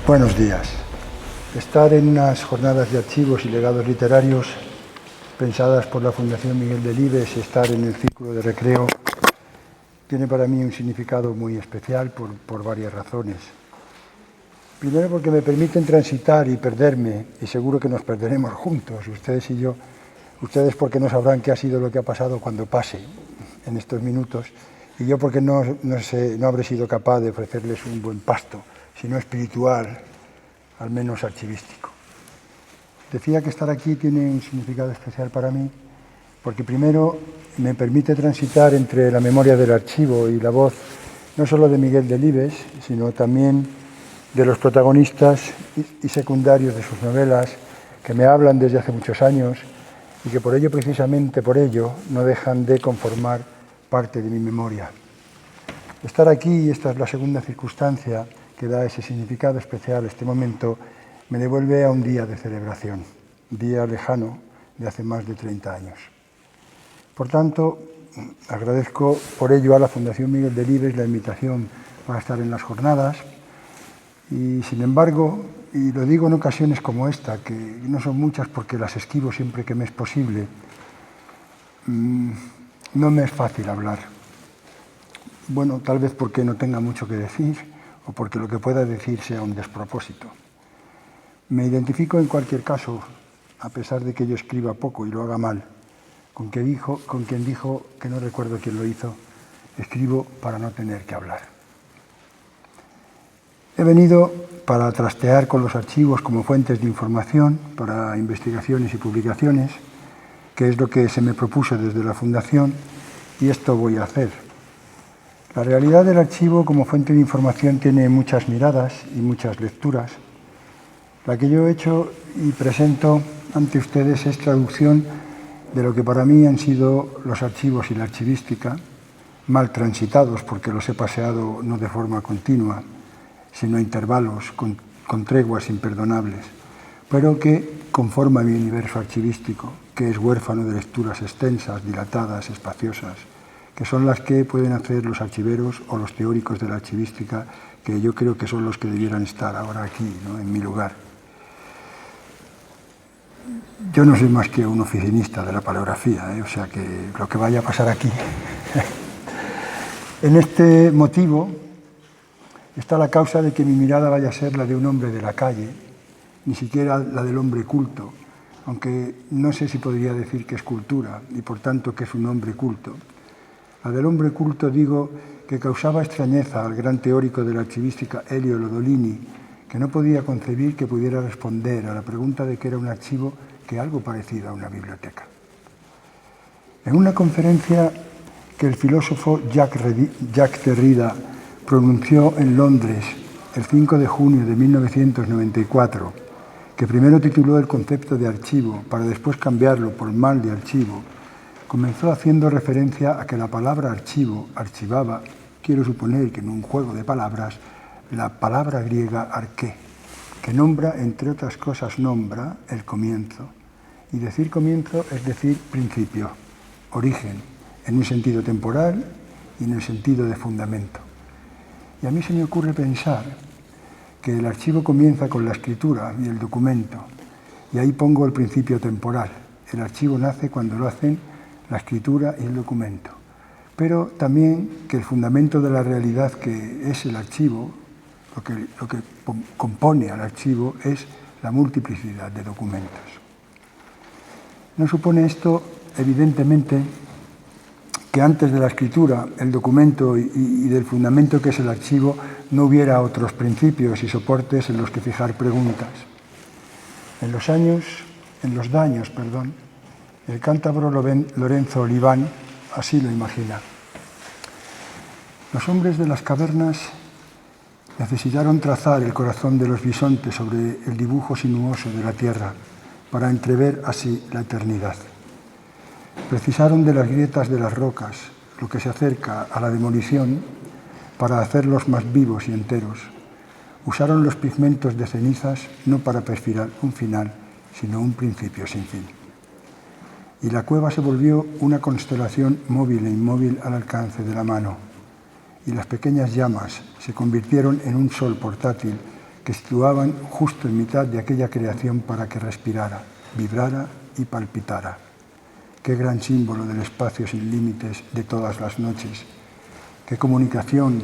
Buenos días. Estar en unas jornadas de archivos y legados literarios pensadas por la Fundación Miguel Delibes y estar en el círculo de recreo tiene para mí un significado muy especial por varias razones. Primero, porque me permiten transitar y perderme, y seguro que nos perderemos juntos, ustedes y yo. Ustedes porque no sabrán qué ha sido lo que ha pasado cuando pase en estos minutos, y yo porque no habré sido capaz de ofrecerles un buen pasto, sino espiritual, al menos archivístico. Decía que estar aquí tiene un significado especial para mí, porque primero me permite transitar entre la memoria del archivo y la voz, no solo de Miguel Delibes, sino también de los protagonistas y secundarios de sus novelas, que me hablan desde hace muchos años y que por ello, precisamente por ello, no dejan de conformar parte de mi memoria. Estar aquí, y esta es la segunda circunstancia que da ese significado especial a este momento, me devuelve a un día de celebración, un día lejano de hace más de 30 años. Por tanto, agradezco por ello a la Fundación Miguel Delibes la invitación para estar en las jornadas y, sin embargo, y lo digo en ocasiones como esta, que no son muchas porque las esquivo siempre que me es posible, no me es fácil hablar. Bueno, tal vez porque no tenga mucho que decir o porque lo que pueda decir sea un despropósito. Me identifico en cualquier caso, a pesar de que yo escriba poco y lo haga mal, con quien dijo, que no recuerdo quién lo hizo, escribo para no tener que hablar. He venido para trastear con los archivos como fuentes de información para investigaciones y publicaciones, que es lo que se me propuso desde la Fundación, y esto voy a hacer. La realidad del archivo como fuente de información tiene muchas miradas y muchas lecturas. La que yo he hecho y presento ante ustedes es traducción de lo que para mí han sido los archivos y la archivística, mal transitados porque los he paseado no de forma continua, sino a intervalos, con treguas imperdonables, pero que conforma mi universo archivístico, que es huérfano de lecturas extensas, dilatadas, espaciosas, que son las que pueden hacer los archiveros o los teóricos de la archivística, que yo creo que son los que debieran estar ahora aquí, ¿no?, en mi lugar. Yo no soy más que un oficinista de la paleografía, o sea que lo que vaya a pasar aquí. En este motivo está la causa de que mi mirada vaya a ser la de un hombre de la calle, ni siquiera la del hombre culto, aunque no sé si podría decir que es cultura y por tanto que es un hombre culto. La del hombre culto digo que causaba extrañeza al gran teórico de la archivística Elio Lodolini, que no podía concebir que pudiera responder a la pregunta de qué era un archivo que algo parecido a una biblioteca. En una conferencia que el filósofo Jacques Derrida pronunció en Londres el 5 de junio de 1994, que primero tituló el concepto de archivo para después cambiarlo por mal de archivo, comenzó haciendo referencia a que la palabra archivo, archivaba, quiero suponer que en un juego de palabras, la palabra griega arqué, que nombra, entre otras cosas, nombra el comienzo. Y decir comienzo es decir principio, origen, en un sentido temporal y en el sentido de fundamento. Y a mí se me ocurre pensar que el archivo comienza con la escritura y el documento, y ahí pongo el principio temporal. El archivo nace cuando lo hacen la escritura y el documento, pero también que el fundamento de la realidad que es el archivo, lo que compone al archivo, es la multiplicidad de documentos. No supone esto, evidentemente, que antes de la escritura, el documento y del fundamento que es el archivo, no hubiera otros principios y soportes en los que fijar preguntas. En los daños, el cántabro Lorenzo Oliván así lo imagina. Los hombres de las cavernas necesitaron trazar el corazón de los bisontes sobre el dibujo sinuoso de la tierra para entrever así la eternidad. Precisaron de las grietas de las rocas, lo que se acerca a la demolición, para hacerlos más vivos y enteros. Usaron los pigmentos de cenizas no para perfilar un final, sino un principio sin fin. Y la cueva se volvió una constelación móvil e inmóvil al alcance de la mano. Y las pequeñas llamas se convirtieron en un sol portátil que situaban justo en mitad de aquella creación para que respirara, vibrara y palpitara. Qué gran símbolo del espacio sin límites de todas las noches. Qué comunicación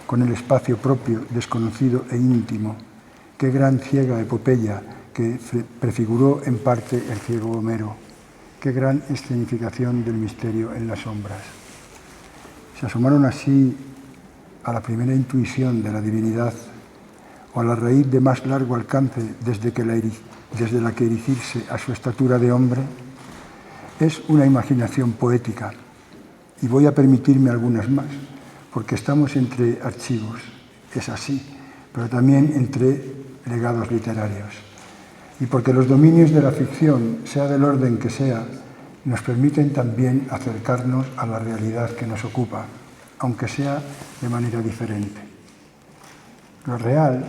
con el espacio propio, desconocido e íntimo. Qué gran ciega epopeya que prefiguró en parte el ciego Homero. Qué gran escenificación del misterio en las sombras. Se asomaron así a la primera intuición de la divinidad o a la raíz de más largo alcance desde la que erigirse a su estatura de hombre. Es una imaginación poética y voy a permitirme algunas más, porque estamos entre archivos, es así, pero también entre legados literarios. Y porque los dominios de la ficción, sea del orden que sea, nos permiten también acercarnos a la realidad que nos ocupa, aunque sea de manera diferente. Lo real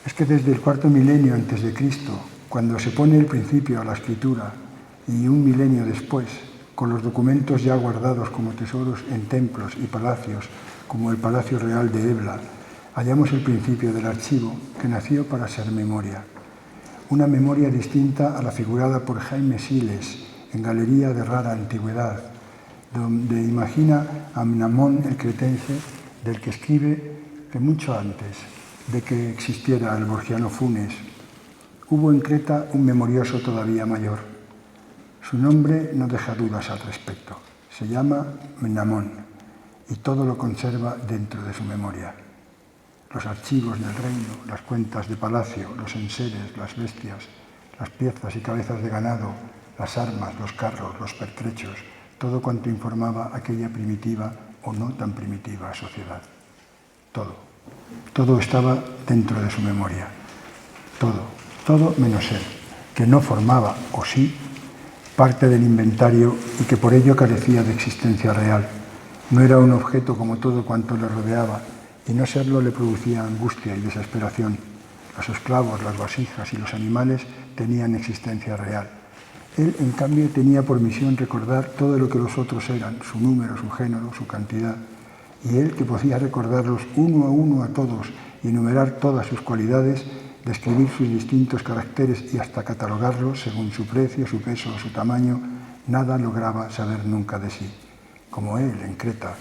es que desde el cuarto milenio antes de Cristo, cuando se pone el principio a la escritura, y un milenio después, con los documentos ya guardados como tesoros en templos y palacios, como el Palacio Real de Ebla, hallamos el principio del archivo que nació para ser memoria. Una memoria distinta a la figurada por Jaime Siles en Galería de Rara Antigüedad, donde imagina a Mnamón el cretense, del que escribe que mucho antes de que existiera el borgiano Funes, hubo en Creta un memorioso todavía mayor. Su nombre no deja dudas al respecto. Se llama Mnamón y todo lo conserva dentro de su memoria. Los archivos del reino, las cuentas de palacio, los enseres, las bestias, las piezas y cabezas de ganado, las armas, los carros, los pertrechos, todo cuanto informaba aquella primitiva o no tan primitiva sociedad. Todo estaba dentro de su memoria. Todo menos él, que no formaba, o sí, parte del inventario y que por ello carecía de existencia real. No era un objeto como todo cuanto le rodeaba, y no serlo le producía angustia y desesperación. Los esclavos, las vasijas y los animales tenían existencia real. Él, en cambio, tenía por misión recordar todo lo que los otros eran, su número, su género, su cantidad. Y él, que podía recordarlos uno a uno a todos y enumerar todas sus cualidades, describir sus distintos caracteres y hasta catalogarlos según su precio, su peso o su tamaño, nada lograba saber nunca de sí. Como él, en Creta,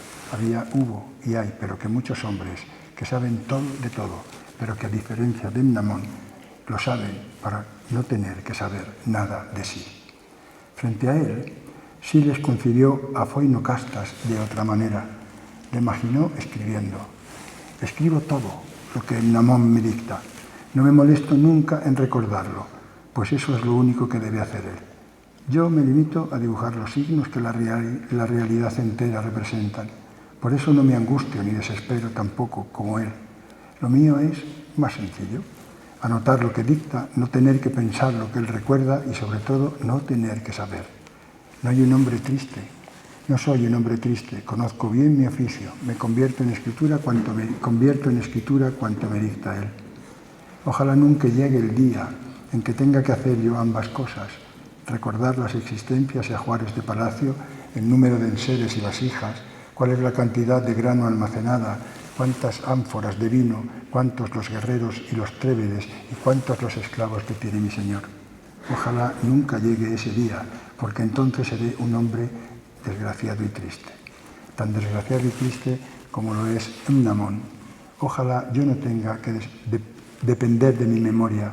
hubo y hay, pero que muchos hombres que saben todo de todo, pero que a diferencia de Mnamón, lo saben para no tener que saber nada de sí. Frente a él, Siles concibió a Foinocastas de otra manera. Le imaginó escribiendo. Escribo todo lo que Mnamón me dicta. No me molesto nunca en recordarlo, pues eso es lo único que debe hacer él. Yo me limito a dibujar los signos que la realidad entera representan. Por eso no me angustio ni desespero tampoco como él. Lo mío es más sencillo. Anotar lo que dicta, no tener que pensar lo que él recuerda y sobre todo no tener que saber. No hay un hombre triste. No soy un hombre triste, conozco bien mi oficio, me convierto en escritura cuanto me dicta él. Ojalá nunca llegue el día en que tenga que hacer yo ambas cosas, recordar las existencias y ajuares de palacio, el número de enseres y vasijas, cuál es la cantidad de grano almacenada, cuántas ánforas de vino, cuántos los guerreros y los trébedes y cuántos los esclavos que tiene mi señor. Ojalá nunca llegue ese día, porque entonces seré un hombre desgraciado y triste. Tan desgraciado y triste como lo es Mnamón. Ojalá yo no tenga que depender de mi memoria.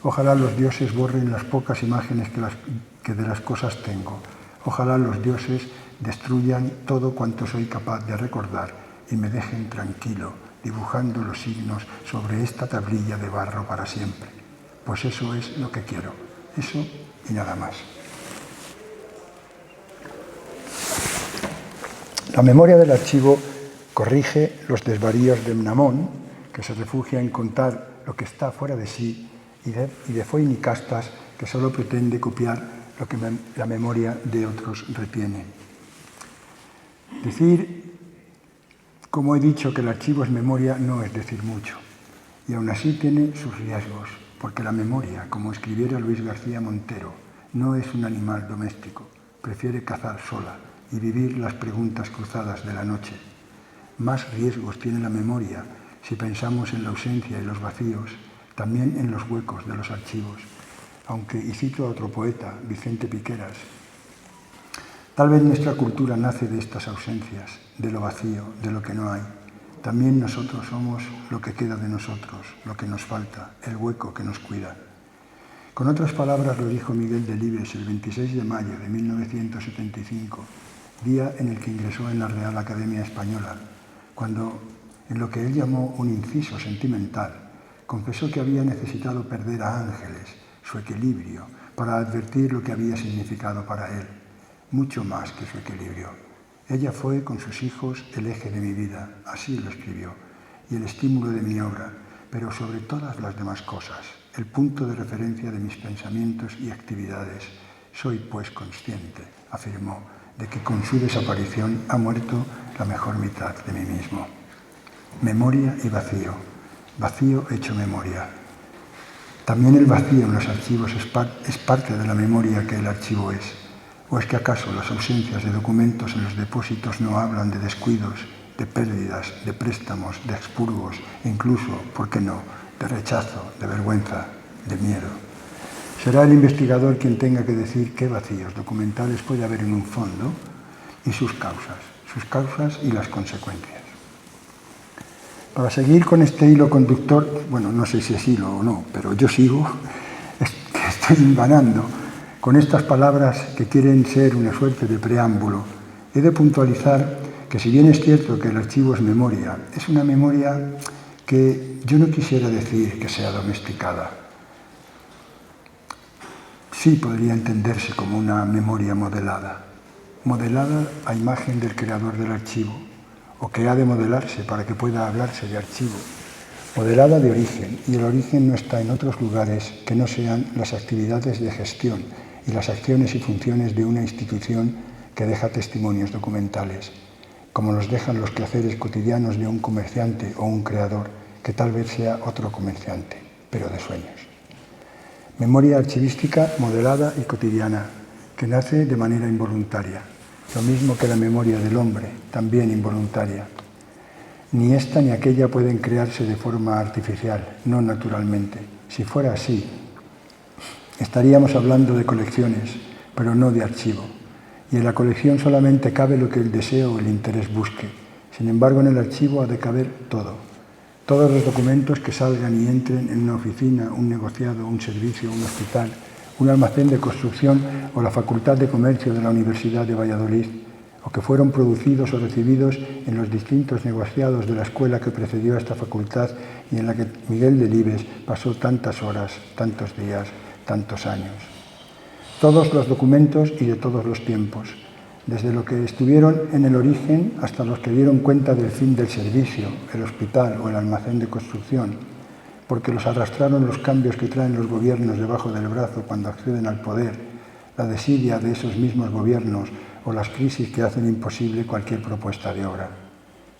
Ojalá los dioses borren las pocas imágenes que de las cosas tengo. Ojalá los dioses destruyan todo cuanto soy capaz de recordar y me dejen tranquilo, dibujando los signos sobre esta tablilla de barro para siempre. Pues eso es lo que quiero. Eso y nada más. La memoria del archivo corrige los desvaríos de Mnamón, que se refugia en contar lo que está fuera de sí, y de Foinicastas, que solo pretende copiar lo que la memoria de otros retiene. Decir, como he dicho, que el archivo es memoria no es decir mucho, y aún así tiene sus riesgos, porque la memoria, como escribiera Luis García Montero, no es un animal doméstico, prefiere cazar sola y vivir las preguntas cruzadas de la noche. Más riesgos tiene la memoria si pensamos en la ausencia y los vacíos, también en los huecos de los archivos. Aunque, y cito a otro poeta, Vicente Piqueras, tal vez nuestra cultura nace de estas ausencias, de lo vacío, de lo que no hay. También nosotros somos lo que queda de nosotros, lo que nos falta, el hueco que nos cuida. Con otras palabras lo dijo Miguel Delibes el 26 de mayo de 1975, día en el que ingresó en la Real Academia Española, cuando, en lo que él llamó un inciso sentimental, confesó que había necesitado perder a Ángeles, su equilibrio, para advertir lo que había significado para él, mucho más que su equilibrio. Ella fue, con sus hijos, el eje de mi vida, así lo escribió, y el estímulo de mi obra, pero sobre todas las demás cosas, el punto de referencia de mis pensamientos y actividades. Soy, pues, consciente, afirmó, de que con su desaparición ha muerto la mejor mitad de mí mismo. Memoria y vacío, vacío hecho memoria. También el vacío en los archivos es parte de la memoria que el archivo es. ¿O es que acaso las ausencias de documentos en los depósitos no hablan de descuidos, de pérdidas, de préstamos, de expurgos e incluso, ¿por qué no?, de rechazo, de vergüenza, de miedo? Será el investigador quien tenga que decir qué vacíos documentales puede haber en un fondo y sus causas y las consecuencias. Para seguir con este hilo conductor, bueno, no sé si es hilo o no, pero yo sigo, estoy hilvanando con estas palabras que quieren ser una suerte de preámbulo. He de puntualizar que si bien es cierto que el archivo es memoria, es una memoria que yo no quisiera decir que sea domesticada. Sí podría entenderse como una memoria modelada a imagen del creador del archivo, o que ha de modelarse para que pueda hablarse de archivo, modelada de origen, y el origen no está en otros lugares que no sean las actividades de gestión y las acciones y funciones de una institución que deja testimonios documentales, como los dejan los quehaceres cotidianos de un comerciante o un creador, que tal vez sea otro comerciante, pero de sueños. Memoria archivística modelada y cotidiana, que nace de manera involuntaria, lo mismo que la memoria del hombre, también involuntaria. Ni esta ni aquella pueden crearse de forma artificial, no naturalmente. Si fuera así, estaríamos hablando de colecciones, pero no de archivo. Y en la colección solamente cabe lo que el deseo o el interés busque. Sin embargo, en el archivo ha de caber todo. Todos los documentos que salgan y entren en una oficina, un negociado, un servicio, un hospital, un almacén de construcción o la Facultad de Comercio de la Universidad de Valladolid, o que fueron producidos o recibidos en los distintos negociados de la escuela que precedió a esta facultad y en la que Miguel Delibes pasó tantas horas, tantos días, tantos años. Todos los documentos y de todos los tiempos, desde lo que estuvieron en el origen hasta los que dieron cuenta del fin del servicio, el hospital o el almacén de construcción, porque los arrastraron los cambios que traen los gobiernos debajo del brazo cuando acceden al poder, la desidia de esos mismos gobiernos o las crisis que hacen imposible cualquier propuesta de obra.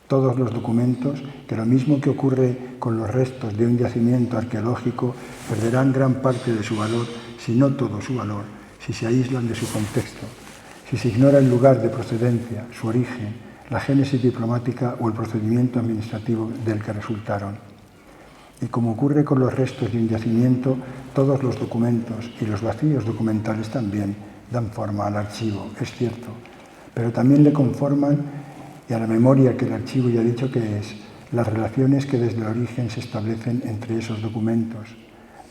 Todos los documentos, que lo mismo que ocurre con los restos de un yacimiento arqueológico, perderán gran parte de su valor, si no todo su valor, si se aíslan de su contexto, si se ignora el lugar de procedencia, su origen, la génesis diplomática o el procedimiento administrativo del que resultaron. Y como ocurre con los restos de un yacimiento, todos los documentos y los vacíos documentales también dan forma al archivo, es cierto, pero también le conforman y a la memoria que el archivo ya ha dicho que es, las relaciones que desde el origen se establecen entre esos documentos,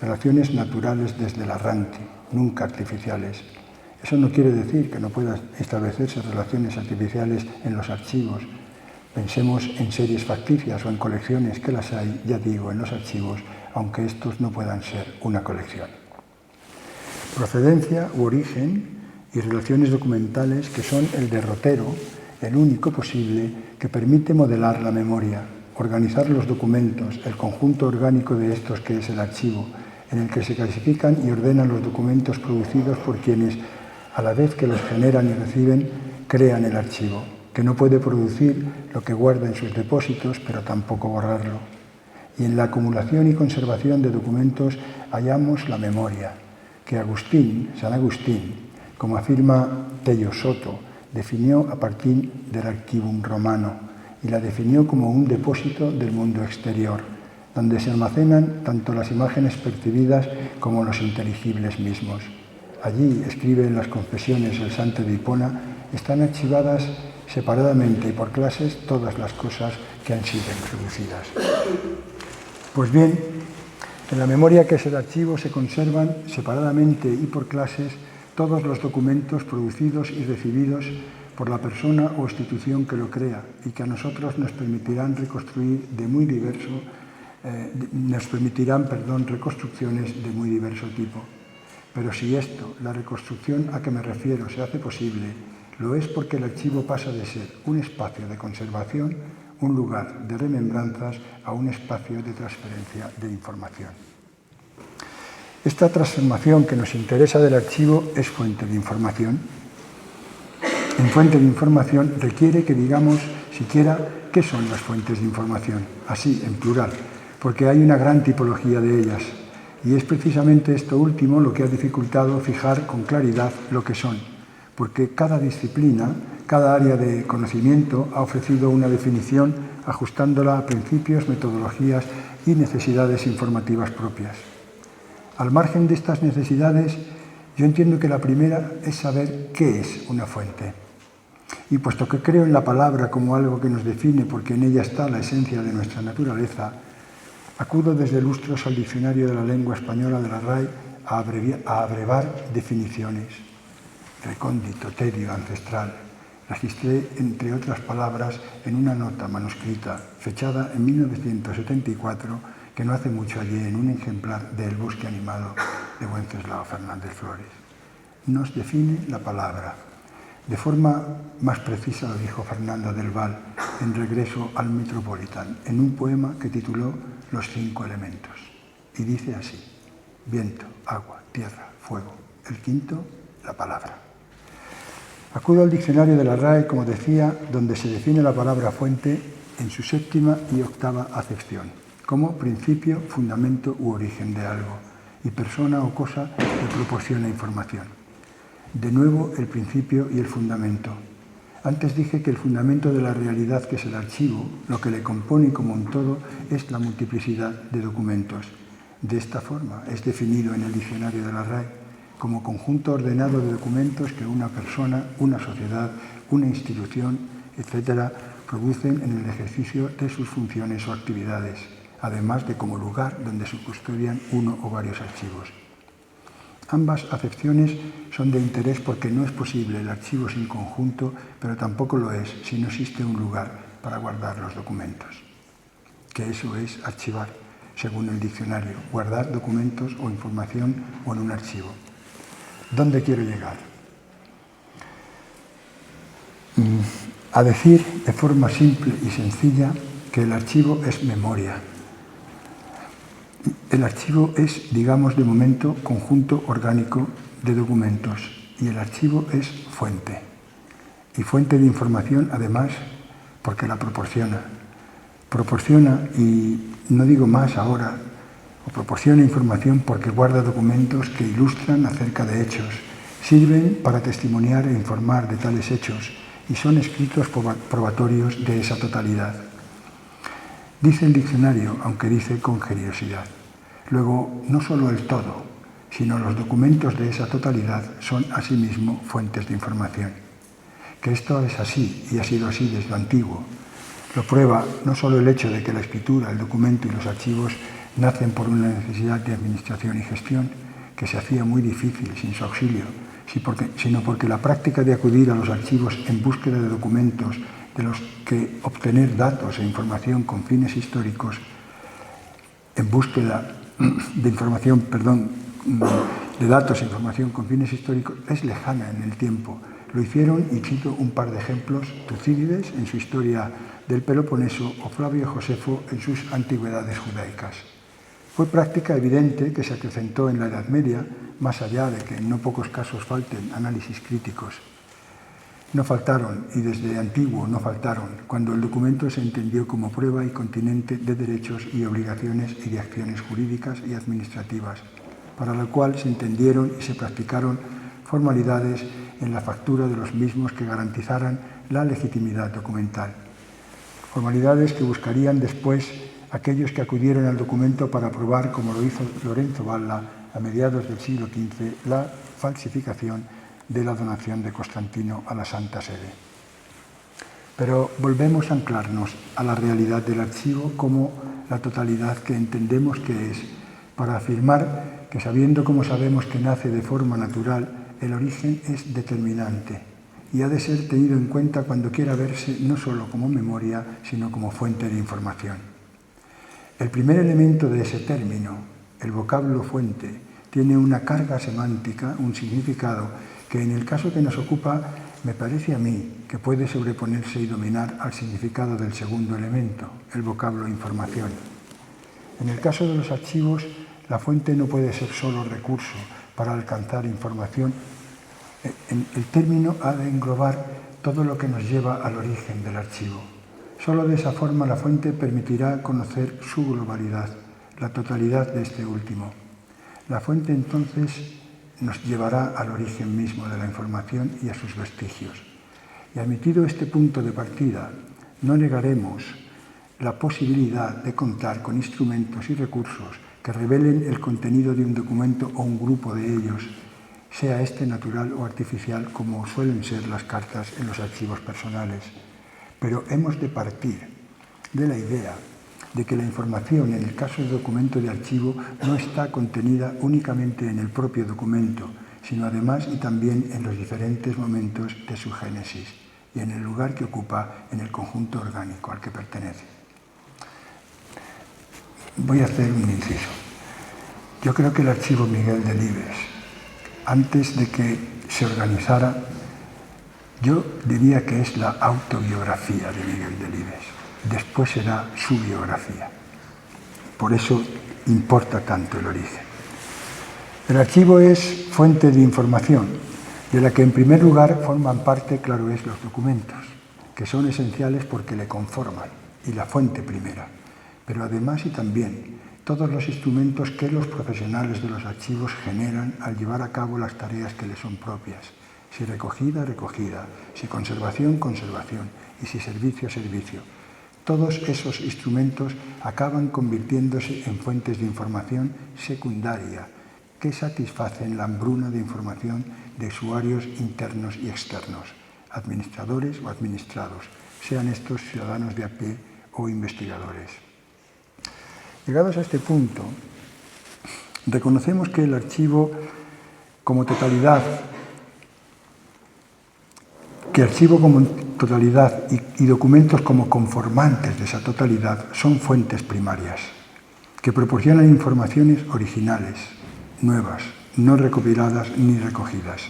relaciones naturales desde el arranque, nunca artificiales. Eso no quiere decir que no puedan establecerse relaciones artificiales en los archivos. Pensemos en series facticias o en colecciones, que las hay, ya digo, en los archivos, aunque estos no puedan ser una colección. Procedencia u origen y relaciones documentales que son el derrotero, el único posible que permite modelar la memoria, organizar los documentos, el conjunto orgánico de estos que es el archivo, en el que se clasifican y ordenan los documentos producidos por quienes, a la vez que los generan y reciben, crean el archivo, que no puede producir lo que guarda en sus depósitos, pero tampoco borrarlo. Y en la acumulación y conservación de documentos hallamos la memoria, que San Agustín, como afirma Tello Soto, definió a partir del archivum romano y la definió como un depósito del mundo exterior, donde se almacenan tanto las imágenes percibidas como los inteligibles mismos. Allí, escribe en las Confesiones el santo de Hipona, están archivadas separadamente y por clases todas las cosas que han sido introducidas. Pues bien, en la memoria que es el archivo se conservan separadamente y por clases todos los documentos producidos y recibidos por la persona o institución que lo crea y que a nosotros nos permitirán reconstruir reconstrucciones de muy diverso tipo. Pero si esto, la reconstrucción a que me refiero, se hace posible, lo es porque el archivo pasa de ser un espacio de conservación, un lugar de remembranzas, a un espacio de transferencia de información. Esta transformación que nos interesa del archivo es fuente de información. En fuente de información requiere que digamos siquiera qué son las fuentes de información, así en plural, porque hay una gran tipología de ellas. Y es precisamente esto último lo que ha dificultado fijar con claridad lo que son, porque cada disciplina, cada área de conocimiento ha ofrecido una definición ajustándola a principios, metodologías y necesidades informativas propias. Al margen de estas necesidades, yo entiendo que la primera es saber qué es una fuente. Y puesto que creo en la palabra como algo que nos define porque en ella está la esencia de nuestra naturaleza, acudo desde lustros al Diccionario de la Lengua Española de la RAE a abrevar definiciones. Recóndito, tedio, ancestral. Registré, entre otras palabras, en una nota manuscrita, fechada en 1974, que no hace mucho hallé en un ejemplar de El bosque animado de Wenceslao Fernández Flores. Nos define la palabra. De forma más precisa lo dijo Fernando del Val en Regreso al Metropolitan, en un poema que tituló Los 5 elementos. Y dice así: viento, agua, tierra, fuego. El quinto, la palabra. Acudo al diccionario de la RAE, como decía, donde se define la palabra fuente en su 7ª y 8ª acepción, como principio, fundamento u origen de algo, y persona o cosa que proporciona información. De nuevo, el principio y el fundamento. Antes dije que el fundamento de la realidad, que es el archivo, lo que le compone como un todo, es la multiplicidad de documentos. De esta forma es definido en el diccionario de la RAE como conjunto ordenado de documentos que una persona, una sociedad, una institución, etc., producen en el ejercicio de sus funciones o actividades, además de como lugar donde se custodian uno o varios archivos. Ambas acepciones son de interés porque no es posible el archivo sin conjunto, pero tampoco lo es si no existe un lugar para guardar los documentos. Que eso es archivar, según el diccionario, guardar documentos o información o en un archivo. ¿Dónde quiero llegar? A decir de forma simple y sencilla que el archivo es memoria. El archivo es, digamos de momento, conjunto orgánico de documentos y el archivo es fuente. Y fuente de información, además, porque la proporciona. Proporciona, y no digo más ahora, o proporciona información porque guarda documentos que ilustran acerca de hechos, sirven para testimoniar e informar de tales hechos y son escritos probatorios de esa totalidad. Dice el diccionario, aunque dice con generosidad. Luego, no solo el todo, sino los documentos de esa totalidad son asimismo fuentes de información. Que esto es así y ha sido así desde lo antiguo. Lo prueba no solo el hecho de que la escritura, el documento y los archivos nacen por una necesidad de administración y gestión que se hacía muy difícil sin su auxilio, sino porque la práctica de acudir a los archivos en búsqueda de documentos de los que obtener datos e información con fines históricos, en búsqueda de información, de datos e información con fines históricos, es lejana en el tiempo. Lo hicieron, y cito un par de ejemplos, Tucídides en su historia del Peloponeso o Flavio Josefo en sus antigüedades judaicas. Fue práctica evidente que se acrecentó en la Edad Media, más allá de que en no pocos casos falten análisis críticos. No faltaron, y desde antiguo no faltaron, cuando el documento se entendió como prueba y continente de derechos y obligaciones y de acciones jurídicas y administrativas, para lo cual se entendieron y se practicaron formalidades en la factura de los mismos que garantizaran la legitimidad documental. formalidades que buscarían después aquellos que acudieron al documento para probar, como lo hizo Lorenzo Valla a mediados del siglo XV, la falsificación de la donación de Constantino a la Santa Sede. Pero volvemos a anclarnos a la realidad del archivo como la totalidad que entendemos que es, para afirmar que, sabiendo como sabemos que nace de forma natural, el origen es determinante y ha de ser tenido en cuenta cuando quiera verse no solo como memoria, sino como fuente de información. El primer elemento de ese término, el vocablo fuente, tiene una carga semántica, un significado que en el caso que nos ocupa me parece a mí que puede sobreponerse y dominar al significado del segundo elemento, el vocablo información. En el caso de los archivos, la fuente no puede ser solo recurso para alcanzar información. El término ha de englobar todo lo que nos lleva al origen del archivo. Solo de esa forma la fuente permitirá conocer su globalidad, la totalidad de este último. La fuente entonces nos llevará al origen mismo de la información y a sus vestigios. Y admitido este punto de partida, no negaremos la posibilidad de contar con instrumentos y recursos que revelen el contenido de un documento o un grupo de ellos, sea este natural o artificial, como suelen ser las cartas en los archivos personales. Pero hemos de partir de la idea de que la información, en el caso del documento de archivo, no está contenida únicamente en el propio documento, sino además y también en los diferentes momentos de su génesis y en el lugar que ocupa en el conjunto orgánico al que pertenece. Voy a hacer un inciso. Yo creo que el archivo Miguel Delibes, antes de que se organizara, yo diría que es la autobiografía de Miguel Delibes. Después será su biografía. Por eso importa tanto el origen. El archivo es fuente de información, de la que en primer lugar forman parte, claro es, los documentos, que son esenciales porque le conforman, y la fuente primera. Pero además y también todos los instrumentos que los profesionales de los archivos generan al llevar a cabo las tareas que les son propias. Si recogida, recogida, si conservación, conservación, y si servicio, servicio. Todos esos instrumentos acaban convirtiéndose en fuentes de información secundaria que satisfacen la hambruna de información de usuarios internos y externos, administradores o administrados, sean estos ciudadanos de a pie o investigadores. Llegados a este punto, reconocemos que el archivo como totalidad y documentos como conformantes de esa totalidad son fuentes primarias, que proporcionan informaciones originales, nuevas, no recopiladas ni recogidas.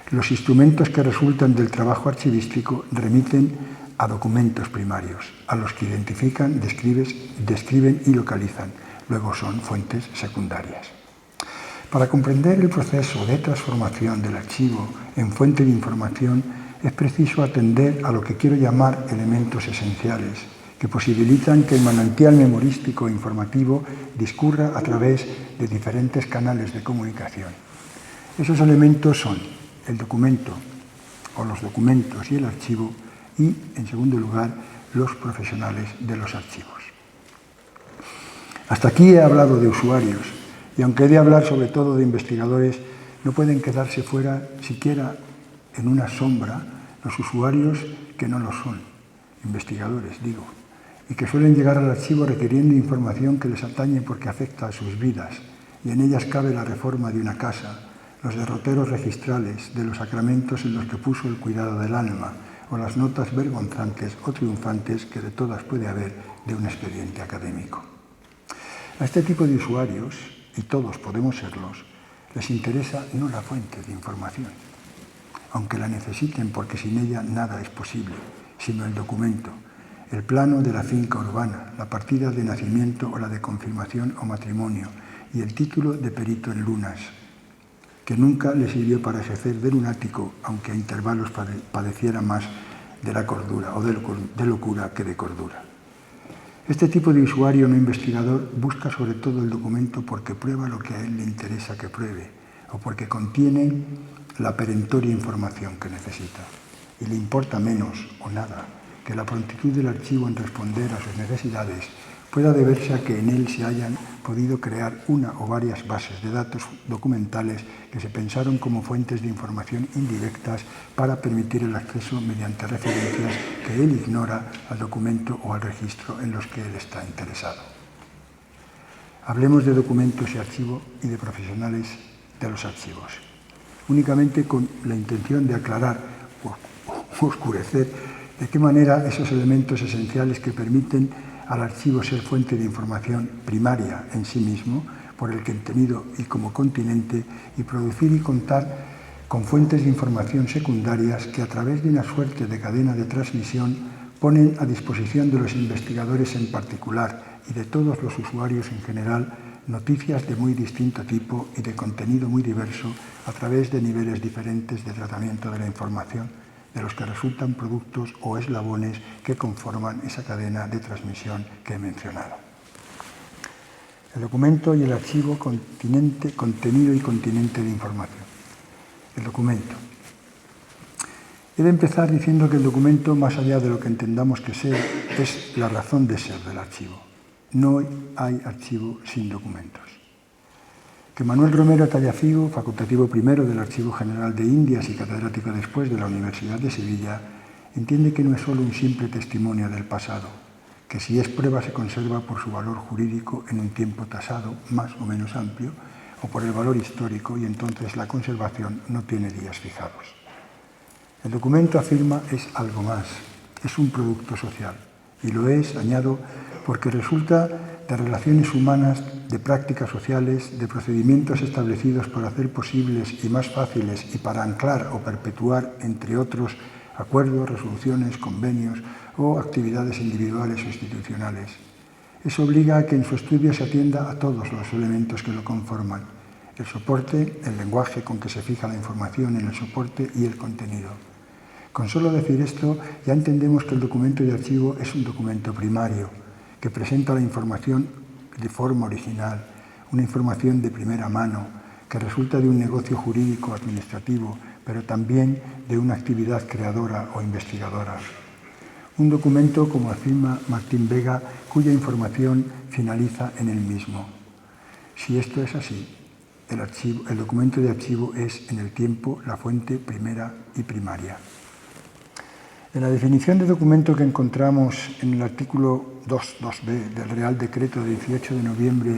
Los instrumentos que resultan del trabajo archivístico remiten a documentos primarios, a los que identifican, describen y localizan. Luego son fuentes secundarias. Para comprender el proceso de transformación del archivo en fuente de información, es preciso atender a lo que quiero llamar elementos esenciales, que posibilitan que el manantial memorístico e informativo discurra a través de diferentes canales de comunicación. Esos elementos son el documento o los documentos y el archivo y, en segundo lugar, los profesionales de los archivos. Hasta aquí he hablado de usuarios y aunque he de hablar sobre todo de investigadores, no pueden quedarse fuera siquiera en una sombra los usuarios que no lo son, investigadores, digo, y que suelen llegar al archivo requiriendo información que les atañe porque afecta a sus vidas, y en ellas cabe la reforma de una casa, los derroteros registrales de los sacramentos en los que puso el cuidado del alma, o las notas vergonzantes o triunfantes que de todas puede haber de un expediente académico. A este tipo de usuarios, y todos podemos serlos, les interesa no la fuente de información, aunque la necesiten porque sin ella nada es posible, sino el documento, el plano de la finca urbana, la partida de nacimiento o la de confirmación o matrimonio, y el título de perito en lunas, que nunca le sirvió para ejercer de lunático, aunque a intervalos padeciera más de la cordura o de locura que de cordura. Este tipo de usuario no investigador busca sobre todo el documento porque prueba lo que a él le interesa que pruebe o porque contiene la perentoria información que necesita y le importa menos o nada que la prontitud del archivo en responder a sus necesidades pueda deberse a que en él se hayan podido crear una o varias bases de datos documentales que se pensaron como fuentes de información indirectas para permitir el acceso mediante referencias que él ignora al documento o al registro en los que él está interesado. Hablemos de documentos y archivo y de profesionales de los archivos, únicamente con la intención de aclarar o oscurecer de qué manera esos elementos esenciales que permiten al archivo ser fuente de información primaria en sí mismo, por el contenido y como continente, y producir y contar con fuentes de información secundarias que a través de una suerte de cadena de transmisión ponen a disposición de los investigadores en particular y de todos los usuarios en general noticias de muy distinto tipo y de contenido muy diverso a través de niveles diferentes de tratamiento de la información, de los que resultan productos o eslabones que conforman esa cadena de transmisión que he mencionado. El documento y el archivo, contenido y continente de información. El documento. He de empezar diciendo que el documento, más allá de lo que entendamos que sea, es la razón de ser del archivo. No hay archivo sin documentos. Que Manuel Romero Tallafigo, facultativo primero del Archivo General de Indias y catedrático después de la Universidad de Sevilla, entiende que no es solo un simple testimonio del pasado, que si es prueba se conserva por su valor jurídico en un tiempo tasado, más o menos amplio, o por el valor histórico, y entonces la conservación no tiene días fijados. El documento, afirma, es algo más, es un producto social, y lo es, añado, porque resulta de relaciones humanas, de prácticas sociales, de procedimientos establecidos para hacer posibles y más fáciles y para anclar o perpetuar, entre otros, acuerdos, resoluciones, convenios o actividades individuales o institucionales. Eso obliga a que en su estudio se atienda a todos los elementos que lo conforman: el soporte, el lenguaje con que se fija la información en el soporte y el contenido. Con solo decir esto, ya entendemos que el documento de archivo es un documento primario, que presenta la información de forma original, una información de primera mano, que resulta de un negocio jurídico administrativo, pero también de una actividad creadora o investigadora. Un documento, como afirma Martín Vega, cuya información finaliza en el mismo. Si esto es así, el documento de archivo es, en el tiempo, la fuente primera y primaria. En la definición de documento que encontramos en el artículo 2.2b del Real Decreto de 18 de noviembre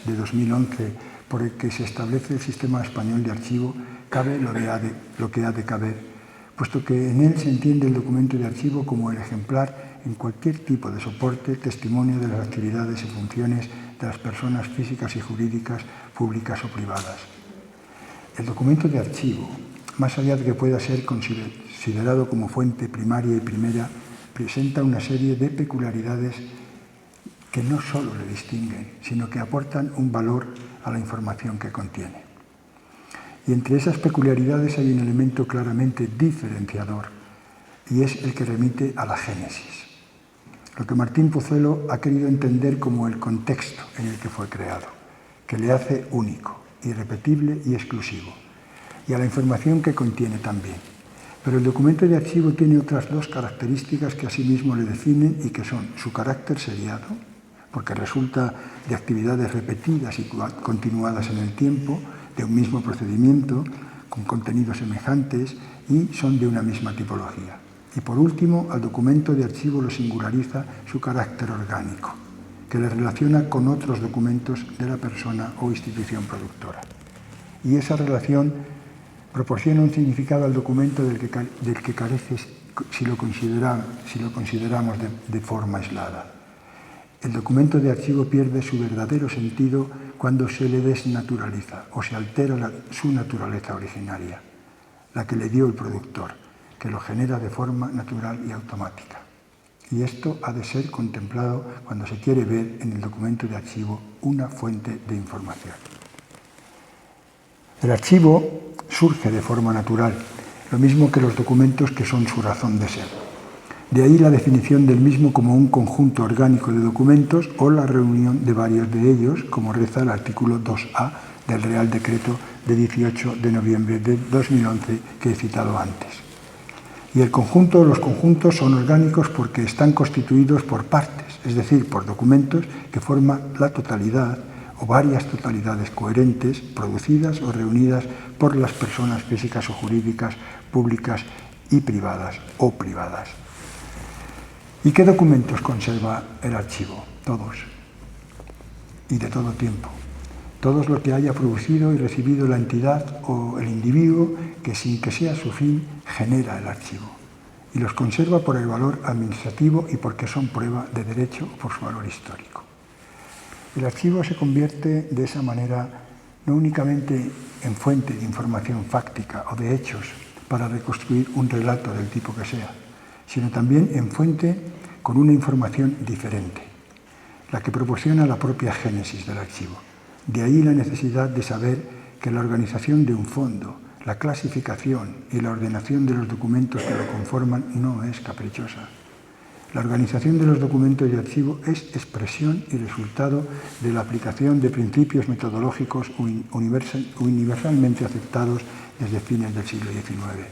de 2011, por el que se establece el Sistema Español de Archivo, cabe lo que ha de caber, puesto que en él se entiende el documento de archivo como el ejemplar en cualquier tipo de soporte, testimonio de las actividades y funciones de las personas físicas y jurídicas, públicas o privadas. El documento de archivo, más allá de que pueda ser considerado como fuente primaria y primera, presenta una serie de peculiaridades que no solo le distinguen, sino que aportan un valor a la información que contiene. Y entre esas peculiaridades hay un elemento claramente diferenciador, y es el que remite a la génesis, lo que Martín Pozuelo ha querido entender como el contexto en el que fue creado, que le hace único, irrepetible y exclusivo, y a la información que contiene también. Pero el documento de archivo tiene otras dos características que asimismo le definen y que son su carácter seriado, porque resulta de actividades repetidas y continuadas en el tiempo, de un mismo procedimiento, con contenidos semejantes y son de una misma tipología. Y por último, al documento de archivo lo singulariza su carácter orgánico, que le relaciona con otros documentos de la persona o institución productora. Y esa relación proporciona un significado al documento del que carece si lo consideramos de forma aislada. El documento de archivo pierde su verdadero sentido cuando se le desnaturaliza o se altera su naturaleza originaria, la que le dio el productor, que lo genera de forma natural y automática. Y esto ha de ser contemplado cuando se quiere ver en el documento de archivo una fuente de información. El archivo surge de forma natural, lo mismo que los documentos que son su razón de ser. De ahí la definición del mismo como un conjunto orgánico de documentos o la reunión de varios de ellos, como reza el artículo 2A del Real Decreto de 18 de noviembre de 2011 que he citado antes. Y los conjuntos son orgánicos porque están constituidos por partes, es decir, por documentos que forman la totalidad o varias totalidades coherentes, producidas o reunidas por las personas físicas o jurídicas, públicas y privadas o privadas. ¿Y qué documentos conserva el archivo? Todos, y de todo tiempo. Todos lo que haya producido y recibido la entidad o el individuo que, sin que sea su fin, genera el archivo. Y los conserva por el valor administrativo y porque son prueba de derecho o por su valor histórico. El archivo se convierte de esa manera no únicamente en fuente de información fáctica o de hechos para reconstruir un relato del tipo que sea, sino también en fuente con una información diferente, la que proporciona la propia génesis del archivo. De ahí la necesidad de saber que la organización de un fondo, la clasificación y la ordenación de los documentos que lo conforman no es caprichosa. La organización de los documentos de archivo es expresión y resultado de la aplicación de principios metodológicos universalmente aceptados desde fines del siglo XIX.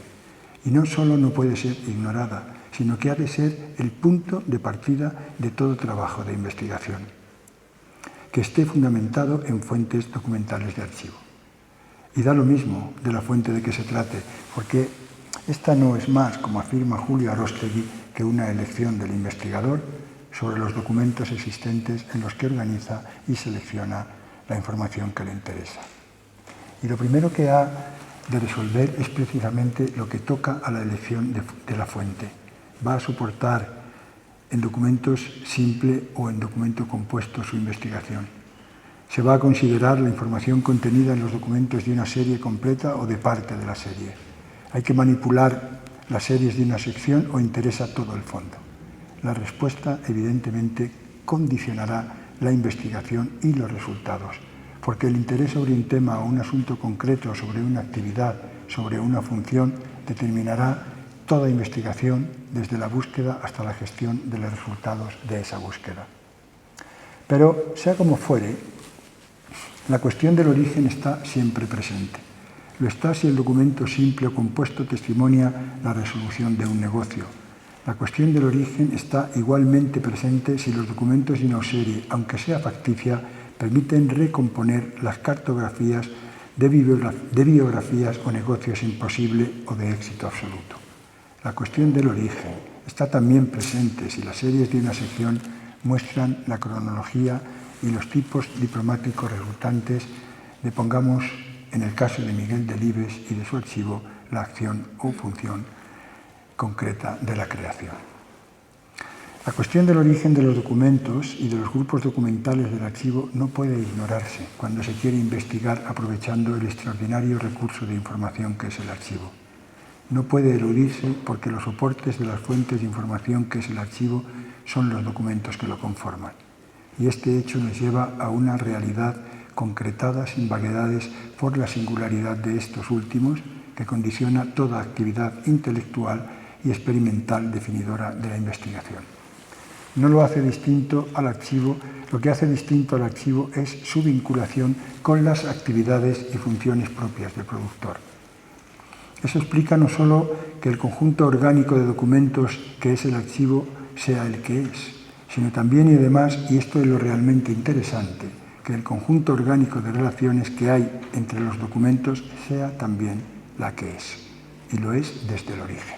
Y no solo no puede ser ignorada, sino que ha de ser el punto de partida de todo trabajo de investigación, que esté fundamentado en fuentes documentales de archivo. Y da lo mismo de la fuente de que se trate, porque esta no es más, como afirma Julio Aróstegui, que una elección del investigador sobre los documentos existentes en los que organiza y selecciona la información que le interesa. Y lo primero que ha de resolver es precisamente lo que toca a la elección de la fuente. Va a soportar en documentos simple o en documento compuesto su investigación. Se va a considerar la información contenida en los documentos de una serie completa o de parte de la serie. Hay que manipular las series de una sección o interesa todo el fondo. La respuesta, evidentemente, condicionará la investigación y los resultados, porque el interés sobre un tema o un asunto concreto, sobre una actividad, sobre una función, determinará toda investigación desde la búsqueda hasta la gestión de los resultados de esa búsqueda. Pero, sea como fuere, la cuestión del origen está siempre presente. Lo está si el documento simple o compuesto testimonia la resolución de un negocio. La cuestión del origen está igualmente presente si los documentos de una serie, aunque sea facticia, permiten recomponer las cartografías de biografías o negocios imposible o de éxito absoluto. La cuestión del origen está también presente si las series de una sección muestran la cronología y los tipos diplomáticos resultantes de, pongamos, en el caso de Miguel Delibes y de su archivo, la acción o función concreta de la creación. La cuestión del origen de los documentos y de los grupos documentales del archivo no puede ignorarse cuando se quiere investigar aprovechando el extraordinario recurso de información que es el archivo. No puede eludirse porque los soportes de las fuentes de información que es el archivo son los documentos que lo conforman. Y este hecho nos lleva a una realidad concretada sin vaguedades por la singularidad de estos últimos, que condiciona toda actividad intelectual y experimental definidora de la investigación. No lo hace distinto al archivo, lo que hace distinto al archivo es su vinculación con las actividades y funciones propias del productor. Eso explica no solo que el conjunto orgánico de documentos que es el archivo sea el que es, sino también y además, y esto es lo realmente interesante, que el conjunto orgánico de relaciones que hay entre los documentos sea también la que es, y lo es desde el origen.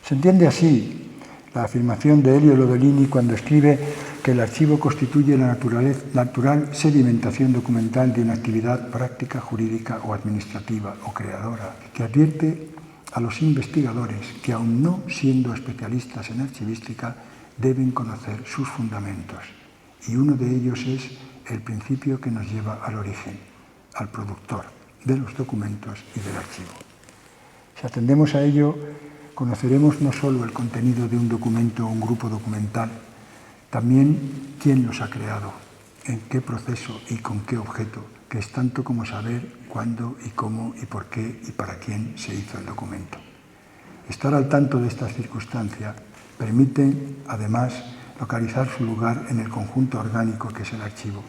Se entiende así la afirmación de Elio Lodolini cuando escribe que el archivo constituye la natural sedimentación documental de una actividad práctica, jurídica o administrativa o creadora, que advierte a los investigadores que, aun no siendo especialistas en archivística, deben conocer sus fundamentos. Y uno de ellos es el principio que nos lleva al origen, al productor de los documentos y del archivo. Si atendemos a ello, conoceremos no solo el contenido de un documento o un grupo documental, también quién los ha creado, en qué proceso y con qué objeto, que es tanto como saber cuándo y cómo y por qué y para quién se hizo el documento. Estar al tanto de estas circunstancias permite, además, localizar su lugar en el conjunto orgánico que es el archivo,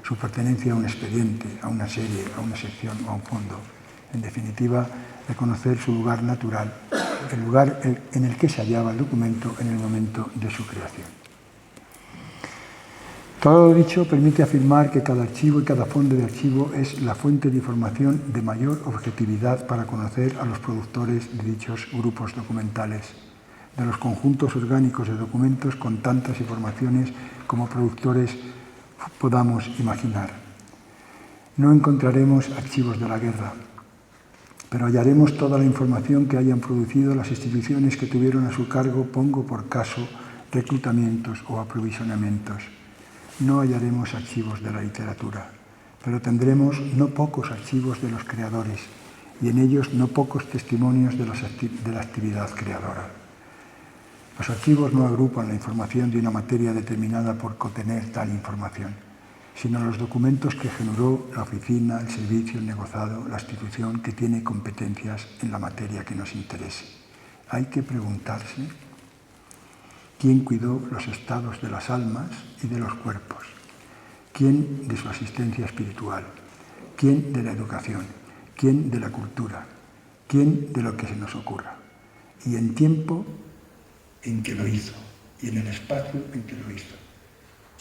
su pertenencia a un expediente, a una serie, a una sección o a un fondo. En definitiva, reconocer su lugar natural el lugar en el que se hallaba el documento en el momento de su creación. Todo lo dicho permite afirmar que cada archivo y cada fondo de archivo es la fuente de información de mayor objetividad para conocer a los productores de dichos grupos documentales, de los conjuntos orgánicos de documentos con tantas informaciones como productores podamos imaginar. No encontraremos archivos de la guerra, pero hallaremos toda la información que hayan producido las instituciones que tuvieron a su cargo, pongo por caso, reclutamientos o aprovisionamientos. No hallaremos archivos de la literatura, pero tendremos no pocos archivos de los creadores y en ellos no pocos testimonios de la actividad creadora. Los archivos no agrupan la información de una materia determinada por contener tal información, sino los documentos que generó la oficina, el servicio, el negociado, la institución que tiene competencias en la materia que nos interese. Hay que preguntarse quién cuidó los estados de las almas y de los cuerpos, quién de su asistencia espiritual, quién de la educación, quién de la cultura, quién de lo que se nos ocurra, y en tiempo en que lo hizo, y en el espacio en que lo hizo.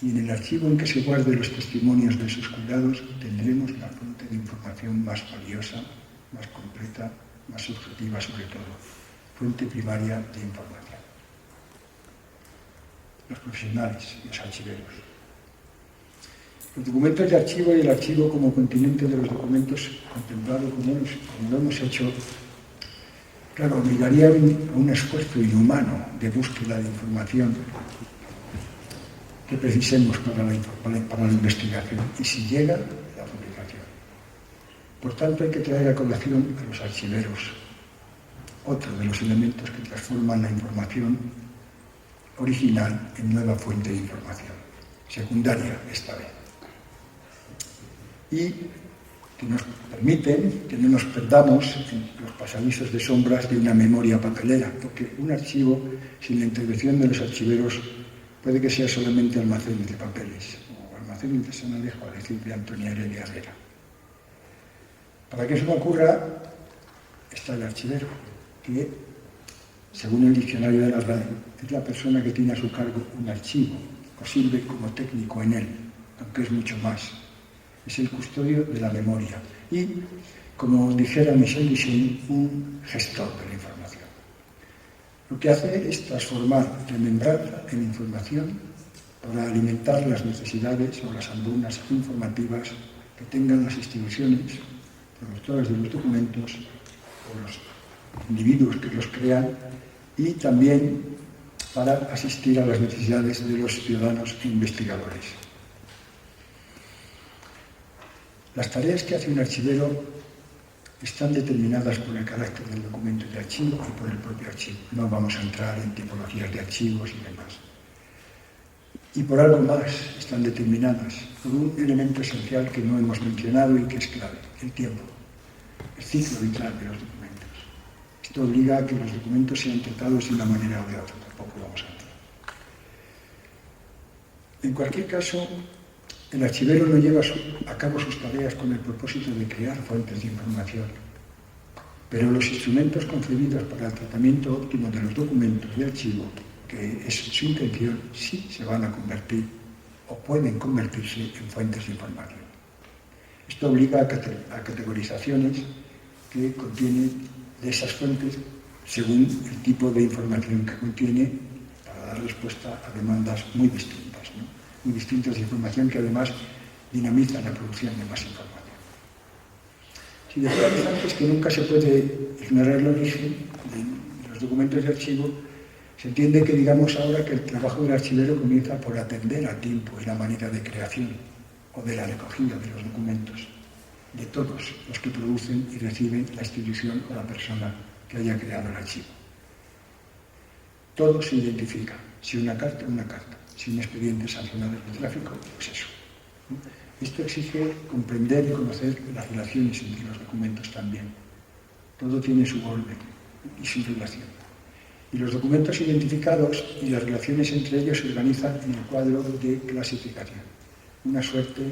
Y en el archivo en que se guarden los testimonios de sus cuidados tendremos la fuente de información más valiosa, más completa, más subjetiva sobre todo, fuente primaria de información. Los profesionales, los archiveros. Los documentos de archivo y el archivo como continente de los documentos contemplado como lo hemos hecho, claro, obligaría a un esfuerzo inhumano de búsqueda de información que precisemos para la investigación y si llega, la publicación. Por tanto, hay que traer a colación a los archiveros, otro de los elementos que transforman la información original en nueva fuente de información, secundaria esta vez. Y que nos permiten que no nos perdamos en los pasadizos de sombras de una memoria papelera, porque un archivo, sin la intervención de los archiveros, puede que sea solamente almacenes de papeles, o almacenes de San Alejo, a decir de Antonio Heredia Herrera. Para que eso no ocurra, está el archivero, que, según el diccionario de la RAE, es la persona que tiene a su cargo un archivo, o sirve como técnico en él, aunque es mucho más. Es el custodio de la memoria y, como dijera Michel Duchesne, un gestor de la información. Lo que hace es transformar, remembrarla en información para alimentar las necesidades o las hambrunas informativas que tengan las instituciones, productoras de los documentos o los individuos que los crean y también para asistir a las necesidades de los ciudadanos e investigadores. Las tareas que hace un archivero están determinadas por el carácter del documento de archivo y por el propio archivo. No vamos a entrar en tipologías de archivos y demás. Y por algo más están determinadas, por un elemento esencial que no hemos mencionado y que es clave, el tiempo, el ciclo vital de los documentos. Esto obliga a que los documentos sean tratados de una manera o de otra, tampoco vamos a entrar. En cualquier caso, el archivero no lleva a cabo sus tareas con el propósito de crear fuentes de información, pero los instrumentos concebidos para el tratamiento óptimo de los documentos de archivo, que es su intención, sí se van a convertir o pueden convertirse en fuentes de información. Esto obliga a categorizaciones que contienen de esas fuentes según el tipo de información que contiene para dar respuesta a demandas muy distintas, ¿no? Muy distintas de información que además dinamizan la producción de más información. Si decíamos antes que nunca se puede ignorar el origen de los documentos de archivo, se entiende que digamos ahora que el trabajo del archivero comienza por atender al tiempo y la manera de creación o de la recogida de los documentos de todos los que producen y reciben la institución o la persona que haya creado el archivo. Todo se identifica, si una carta, si un expediente sancionado de tráfico, pues eso. Esto exige comprender y conocer las relaciones entre los documentos también. Todo tiene su orden y su relación. Y los documentos identificados y las relaciones entre ellos se organizan en el cuadro de clasificación, una suerte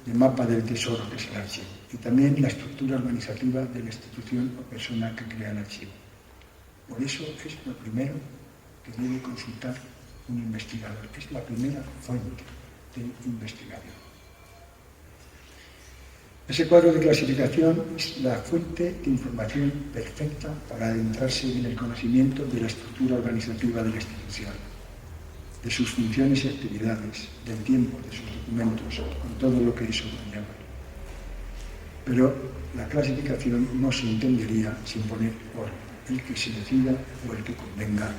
de mapa del tesoro que es el archivo, y también la estructura organizativa de la institución o persona que crea el archivo. Por eso es lo primero que debe consultar un investigador. Es la primera fuente de investigación. Ese cuadro de clasificación es la fuente de información perfecta para adentrarse en el conocimiento de la estructura organizativa de la institución, de sus funciones y actividades, del tiempo de sus documentos, con todo lo que eso conlleva. Pero la clasificación no se entendería sin poner orden, el que se decida o el que convenga,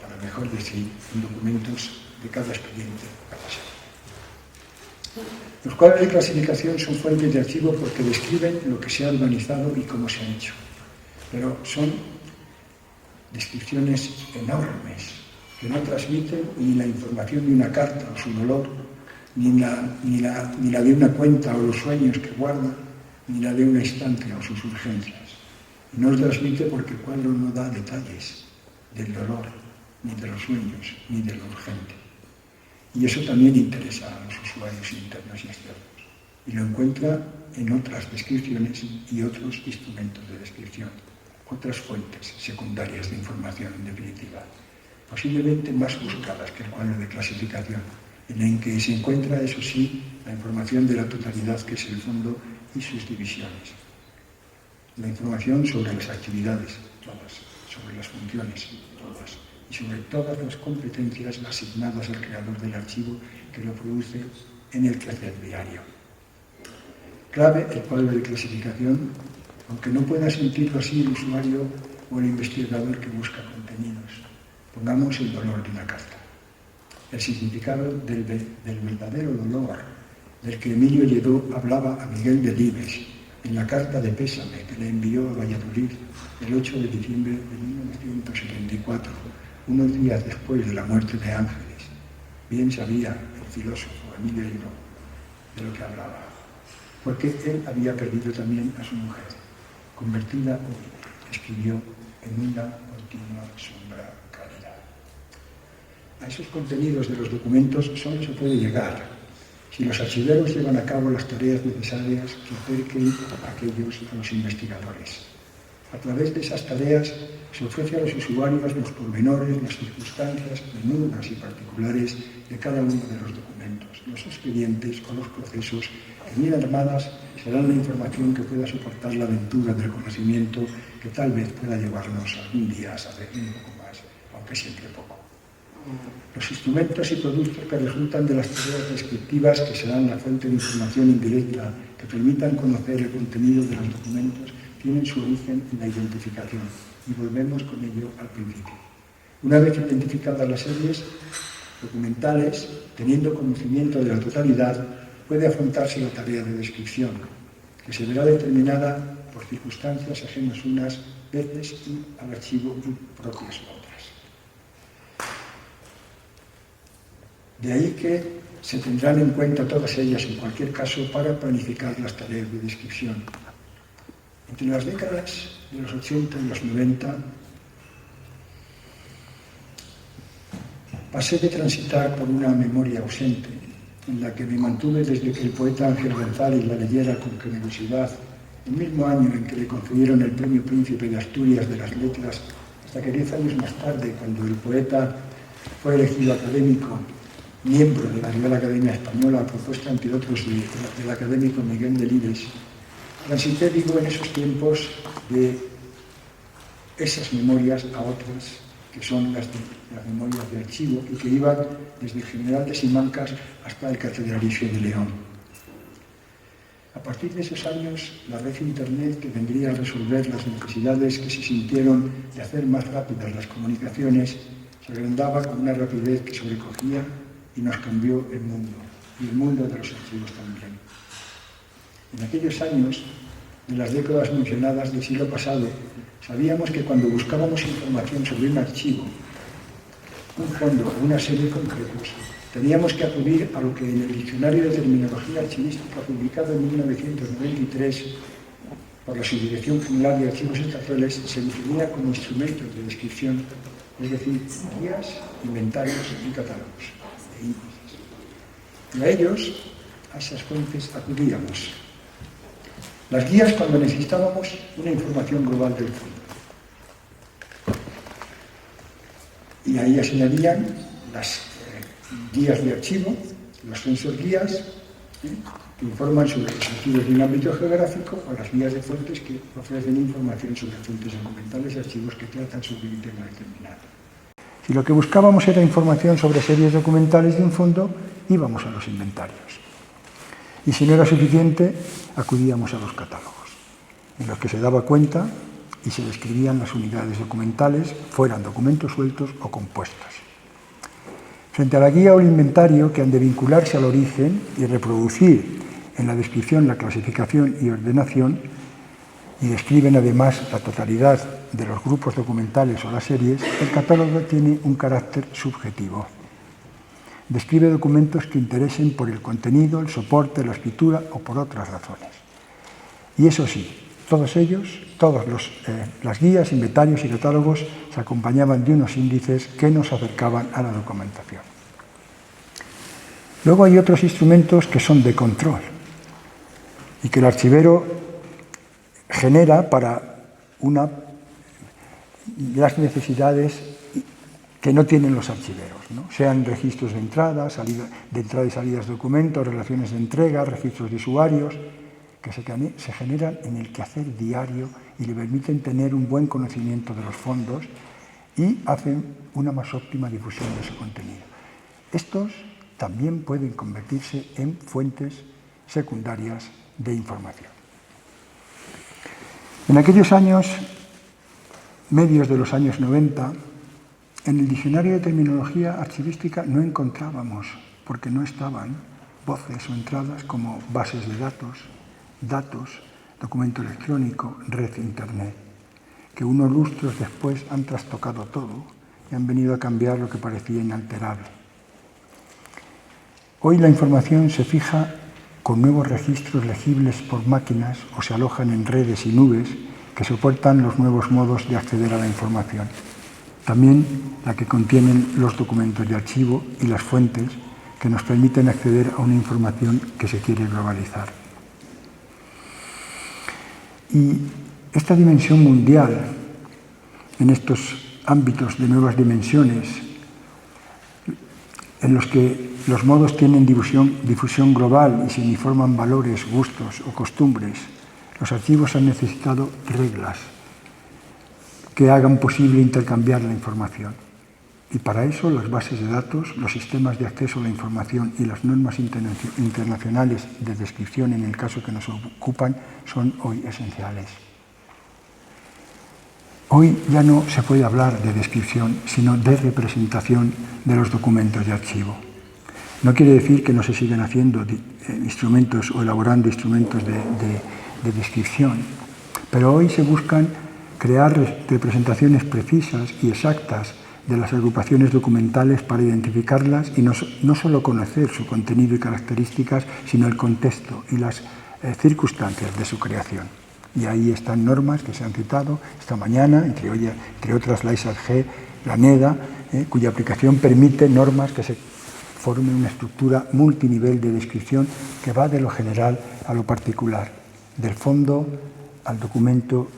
para mejor decir, en documentos de cada expediente pasado. Los cuadros de clasificación son fuentes de archivo porque describen lo que se ha organizado y cómo se ha hecho, pero son descripciones enormes que no transmiten ni la información de una carta o su dolor, ni la de una cuenta o los sueños que guarda, ni la de una estancia o sus urgencias. Y no los transmite porque el cuadro no da detalles del dolor, ni de los sueños, ni de lo urgente. Y eso también interesa a los usuarios internos y externos. Y lo encuentra en otras descripciones y otros instrumentos de descripción, otras fuentes secundarias de información, en definitiva, posiblemente más buscadas que el cuadro de clasificación, en el que se encuentra, eso sí, la información de la totalidad, que es el fondo y sus divisiones. La información sobre las actividades, todas, sobre las funciones, todas, y sobre todas las competencias asignadas al creador del archivo que lo produce en el quehacer diario. Clave el cuadro de clasificación, aunque no pueda sentirlo así el usuario o el investigador que busca contenidos. Pongamos el dolor de una carta, el significado del verdadero dolor del que Emilio Lledó hablaba a Miguel Delibes en la carta de pésame que le envió a Valladolid el 8 de diciembre de 1974, unos días después de la muerte de Ángeles. Bien sabía el filósofo Emilio Lledó de lo que hablaba, porque él había perdido también a su mujer, convertida hoy, escribió, en una continua sombra cálida. A esos contenidos de los documentos solo se puede llegar si los archiveros llevan a cabo las tareas necesarias que acerquen a aquellos a los investigadores. A través de esas tareas se ofrece a los usuarios los pormenores, las circunstancias menudas y particulares de cada uno de los documentos, los expedientes o los procesos que bien armadas serán la información que pueda soportar la aventura del conocimiento que tal vez pueda llevarnos algún día a saber un poco más, aunque siempre poco. Los instrumentos y productos que resultan de las tareas descriptivas que serán la fuente de información indirecta que permitan conocer el contenido de los documentos tienen su origen en la identificación, y volvemos con ello al principio. Una vez identificadas las series documentales, teniendo conocimiento de la totalidad, puede afrontarse la tarea de descripción, que se verá determinada por circunstancias ajenas unas veces y al archivo y propias otras. De ahí que se tendrán en cuenta todas ellas en cualquier caso para planificar las tareas de descripción. Entre las décadas de los 80 y los 90 pasé de transitar por una memoria ausente, en la que me mantuve desde que el poeta Ángel González la leyera con generosidad, el mismo año en que le concedieron el Premio Príncipe de Asturias de las Letras, hasta que 10 años más tarde, cuando el poeta fue elegido académico, miembro de la Real Academia Española, a propuesta, entre otros, del académico Miguel Delibes. Transité, digo, en esos tiempos de esas memorias a otras, que son las memorias de archivo, y que iban desde el General de Simancas hasta el Catedralicio de León. A partir de esos años, la red Internet, que vendría a resolver las necesidades que se sintieron de hacer más rápidas las comunicaciones, se agrandaba con una rapidez que sobrecogía y nos cambió el mundo, y el mundo de los archivos también. En aquellos años, de las décadas mencionadas del siglo pasado, sabíamos que cuando buscábamos información sobre un archivo, un fondo o una serie de concretos, teníamos que acudir a lo que en el Diccionario de Terminología Archivística, publicado en 1993 por la Subdirección General de Archivos Estatales, se definía como instrumentos de descripción, es decir, guías, inventarios y catálogos de índices. Y a ellos, a esas fuentes, acudíamos. Las guías cuando necesitábamos una información global del fondo. y ahí asignarían las guías de archivo, los sensor guías, que informan sobre los archivos de un ámbito geográfico, o las guías de fuentes que ofrecen información sobre fuentes documentales y archivos que tratan sobre un tema determinado. Si lo que buscábamos era información sobre series documentales de un fondo, íbamos a los inventarios. Y si no era suficiente, acudíamos a los catálogos, en los que se daba cuenta y se describían las unidades documentales, fueran documentos sueltos o compuestos. Frente a la guía o el inventario, que han de vincularse al origen y reproducir en la descripción la clasificación y ordenación, y describen además la totalidad de los grupos documentales o las series, el catálogo tiene un carácter subjetivo. Describe documentos que interesen por el contenido, el soporte, la escritura o por otras razones. Y eso sí, todos ellos, las guías, inventarios y catálogos se acompañaban de unos índices que nos acercaban a la documentación. Luego hay otros instrumentos que son de control y que el archivero genera para las necesidades que no tienen los archiveros, ¿no? Sean registros de entrada y salidas de documentos, relaciones de entrega, registros de usuarios, que se generan en el quehacer diario y le permiten tener un buen conocimiento de los fondos y hacen una más óptima difusión de su contenido. Estos también pueden convertirse en fuentes secundarias de información. En aquellos años, medios de los años 90, en el diccionario de terminología archivística no encontrábamos, porque no estaban, voces o entradas como bases de datos, documento electrónico, red internet, que unos lustros después han trastocado todo y han venido a cambiar lo que parecía inalterable. Hoy la información se fija con nuevos registros legibles por máquinas o se alojan en redes y nubes que soportan los nuevos modos de acceder a la información. También la que contienen los documentos de archivo y las fuentes que nos permiten acceder a una información que se quiere globalizar. Y esta dimensión mundial, en estos ámbitos de nuevas dimensiones, en los que los modos tienen difusión global y se uniforman valores, gustos o costumbres, los archivos han necesitado reglas que hagan posible intercambiar la información. Y para eso las bases de datos, los sistemas de acceso a la información y las normas internacionales de descripción, en el caso que nos ocupan, son hoy esenciales. Hoy ya no se puede hablar de descripción, sino de representación de los documentos de archivo. No quiere decir que no se sigan haciendo instrumentos o elaborando instrumentos de descripción, pero hoy se buscan crear representaciones precisas y exactas de las agrupaciones documentales para identificarlas y no solo conocer su contenido y características, sino el contexto y las circunstancias de su creación. Y ahí están normas que se han citado esta mañana, entre otras la ISAT-G, la NEDA, cuya aplicación permite normas que se formen una estructura multinivel de descripción que va de lo general a lo particular, del fondo al documento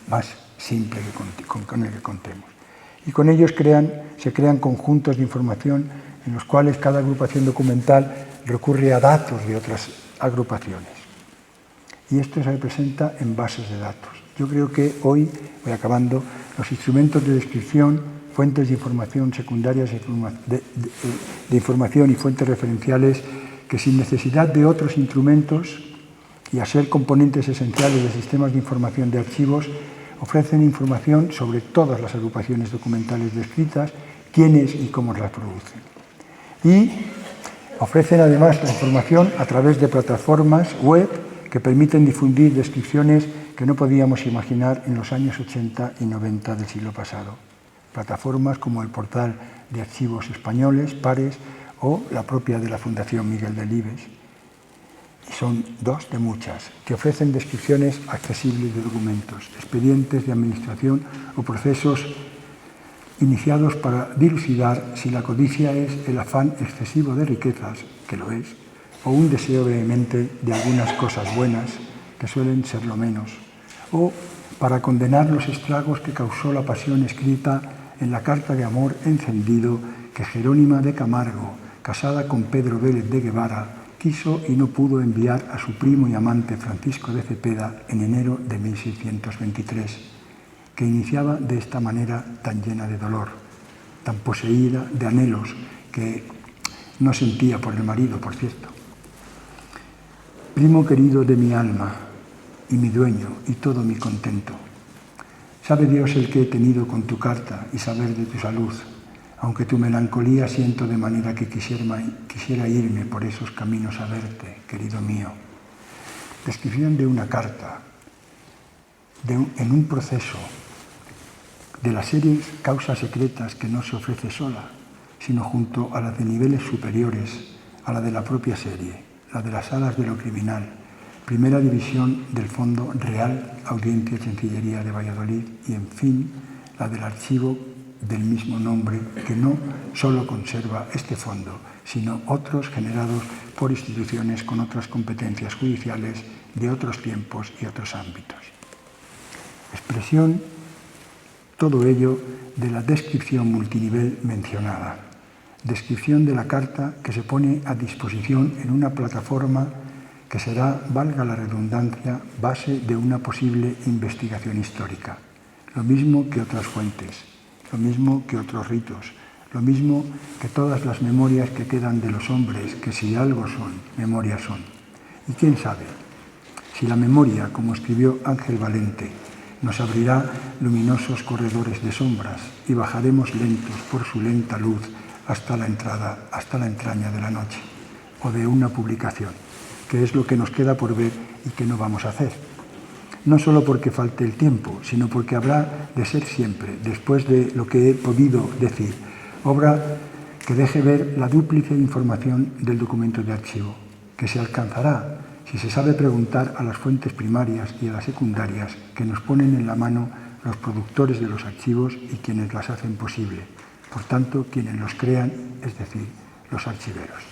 más simple con el que contemos. Y con ellos se crean conjuntos de información en los cuales cada agrupación documental recurre a datos de otras agrupaciones. Y esto se representa en bases de datos. Yo creo que hoy, voy acabando, los instrumentos de descripción, fuentes de información secundarias de información y fuentes referenciales que sin necesidad de otros instrumentos y a ser componentes esenciales de sistemas de información de archivos, ofrecen información sobre todas las agrupaciones documentales descritas, quiénes y cómo las producen. Y ofrecen además la información a través de plataformas web que permiten difundir descripciones que no podíamos imaginar en los años 80 y 90 del siglo pasado. Plataformas como el portal de archivos españoles, Pares, o la propia de la Fundación Miguel Delibes. Y son dos de muchas, que ofrecen descripciones accesibles de documentos, expedientes de administración o procesos iniciados para dilucidar si la codicia es el afán excesivo de riquezas, que lo es, o un deseo vehemente de algunas cosas buenas, que suelen ser lo menos, o para condenar los estragos que causó la pasión escrita en la carta de amor encendido que Jerónima de Camargo, casada con Pedro Vélez de Guevara, quiso y no pudo enviar a su primo y amante Francisco de Cepeda en enero de 1623, que iniciaba de esta manera tan llena de dolor, tan poseída de anhelos que no sentía por el marido, por cierto. Primo querido de mi alma y mi dueño y todo mi contento, sabe Dios el que he tenido con tu carta y saber de tu salud, aunque tu melancolía siento de manera que quisiera irme por esos caminos a verte, querido mío. Descripción de una carta, en un proceso de las series causas secretas que no se ofrece sola, sino junto a las de niveles superiores a la de la propia serie, la de las salas de lo criminal, primera división del Fondo Real, Audiencia y Chancillería de Valladolid y, en fin, la del archivo del mismo nombre, que no solo conserva este fondo, sino otros generados por instituciones con otras competencias judiciales de otros tiempos y otros ámbitos. Expresión, todo ello, de la descripción multinivel mencionada. Descripción de la carta que se pone a disposición en una plataforma que será, valga la redundancia, base de una posible investigación histórica. Lo mismo que otras fuentes, lo mismo que otros ritos, lo mismo que todas las memorias que quedan de los hombres, que si algo son, memorias son. Y quién sabe, si la memoria, como escribió Ángel Valente, nos abrirá luminosos corredores de sombras y bajaremos lentos por su lenta luz hasta la entraña de la noche, o de una publicación, que es lo que nos queda por ver y que no vamos a hacer. No solo porque falte el tiempo, sino porque habrá de ser siempre, después de lo que he podido decir, obra que deje ver la dúplice información del documento de archivo, que se alcanzará si se sabe preguntar a las fuentes primarias y a las secundarias que nos ponen en la mano los productores de los archivos y quienes las hacen posible, por tanto, quienes los crean, es decir, los archiveros.